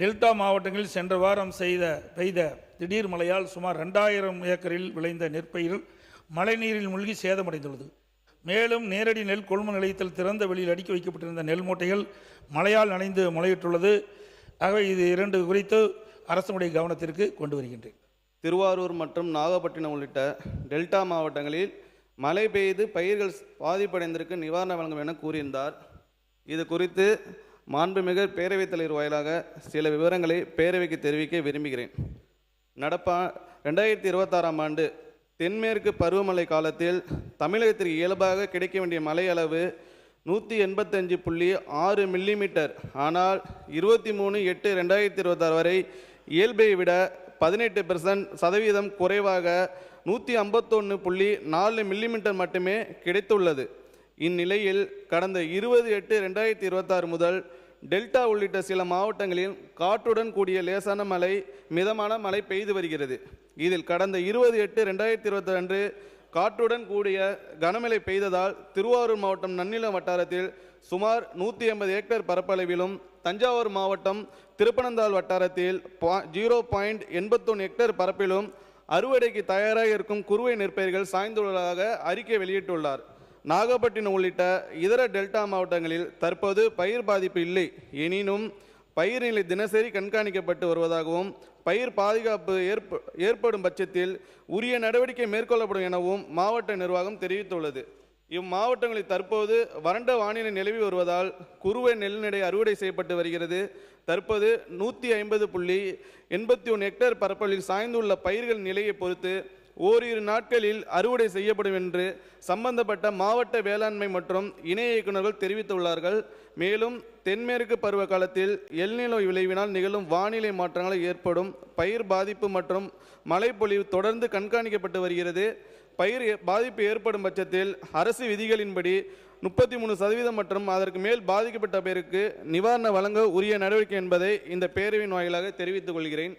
Delta மாவட்டங்களில் சென்ற வாரம் பெய்த திடீர் மழையால் சுமார் 2000 ஏக்கரில் விளைந்த நெற்பயிர் மழைநீரில் மூழ்கி சேதமடைந்துள்ளது. மேலும் நேரடி நெல் கொள்முதல் நிலையத்தில் திறந்த வெளியில் அடுக்கி வைக்கப்பட்டிருந்த நெல் மூட்டைகள் மழையால் நனைந்து முளையிட்டுள்ளது. ஆகவே இது இரண்டு குறித்து அரசுடைய கவனத்திற்கு கொண்டு வருகின்றேன். திருவாரூர் மற்றும் நாகப்பட்டினம் உள்ளிட்ட டெல்டா மாவட்டங்களில் மழை பெய்து பயிர்கள் பாதிப்படைந்திருக்கு நிவாரணம் வழங்கும் என கூறியிருந்தார். இது குறித்து மாண்புமிகு பேரவைத் தலைவர் வாயிலாக சில விவரங்களை பேரவைக்கு தெரிவிக்க விரும்புகிறேன். 2026ஆம் ஆண்டு தென்மேற்கு பருவமழை காலத்தில் தமிழகத்திற்கு இயல்பாக கிடைக்க வேண்டிய மழை அளவு 185.6 மில்லிமீட்டர். ஆனால் 23/8/2026 வரை இயல்பை விட 18% குறைவாக 151.4 மில்லிமீட்டர் மட்டுமே கிடைத்துள்ளது. இந்நிலையில் கடந்த 20/8/2026 முதல் டெல்டா உள்ளிட்ட சில மாவட்டங்களில் காற்றுடன் கூடிய லேசான மழை மிதமான மழை பெய்து வருகிறது. இதில் கடந்த 20/8/2026 அன்று காற்றுடன் கூடிய கனமழை பெய்ததால் திருவாரூர் மாவட்டம் நன்னிலம் வட்டாரத்தில் சுமார் 180 ஏக்கர் பரப்பளவிலும், தஞ்சாவூர் மாவட்டம் திருப்பனந்தாள் வட்டாரத்தில் 0.81 ஹெக்டேர் பரப்பிலும் அறுவடைக்கு தயாராக இருக்கும் குறுவை நெற்பயிர்கள் சாய்ந்துள்ளதாக அறிக்கை வெளியிட்டுள்ளார். நாகப்பட்டினம் உள்ளிட்ட இதர டெல்டா மாவட்டங்களில் தற்போது பயிர் பாதிப்பு இல்லை. எனினும் பயிர் நிலை தினசரி கண்காணிக்கப்பட்டு வருவதாகவும், பயிர் பாதுகாப்பு ஏற்படும் பட்சத்தில் உரிய நடவடிக்கை மேற்கொள்ளப்படும் எனவும் மாவட்ட நிர்வாகம் தெரிவித்துள்ளது. இம்மாவட்டங்களில் தற்போது வறண்ட வானிலை நிலவி வருவதால் குறுவை நெல் நடை அறுவடை செய்யப்பட்டு வருகிறது. தற்போது 150.81 ஹெக்டேர் பரப்பளவில் சாய்ந்துள்ள பயிர்கள் நிலையை பொறுத்து ஓரிரு நாட்களில் அறுவடை செய்யப்படும் என்று சம்பந்தப்பட்ட மாவட்ட வேளாண்மை மற்றும் இணை இயக்குநர்கள் தெரிவித்துள்ளார்கள். மேலும் தென்மேற்கு பருவ காலத்தில் எல்நினோ விளைவினால் நிகழும் வானிலை மாற்றங்கள் ஏற்படும் பயிர் பாதிப்பு மற்றும் மழைப்பொழிவு தொடர்ந்து கண்காணிக்கப்பட்டு வருகிறது. பயிர் பாதிப்பு ஏற்படும் பட்சத்தில் அரசு விதிகளின்படி 33% மற்றும் அதற்கு மேல் பாதிக்கப்பட்ட பயிருக்கு நிவாரணம் வழங்க உரிய நடவடிக்கை என்பதை இந்த பேரவையின் வாயிலாக தெரிவித்துக் கொள்கிறேன்.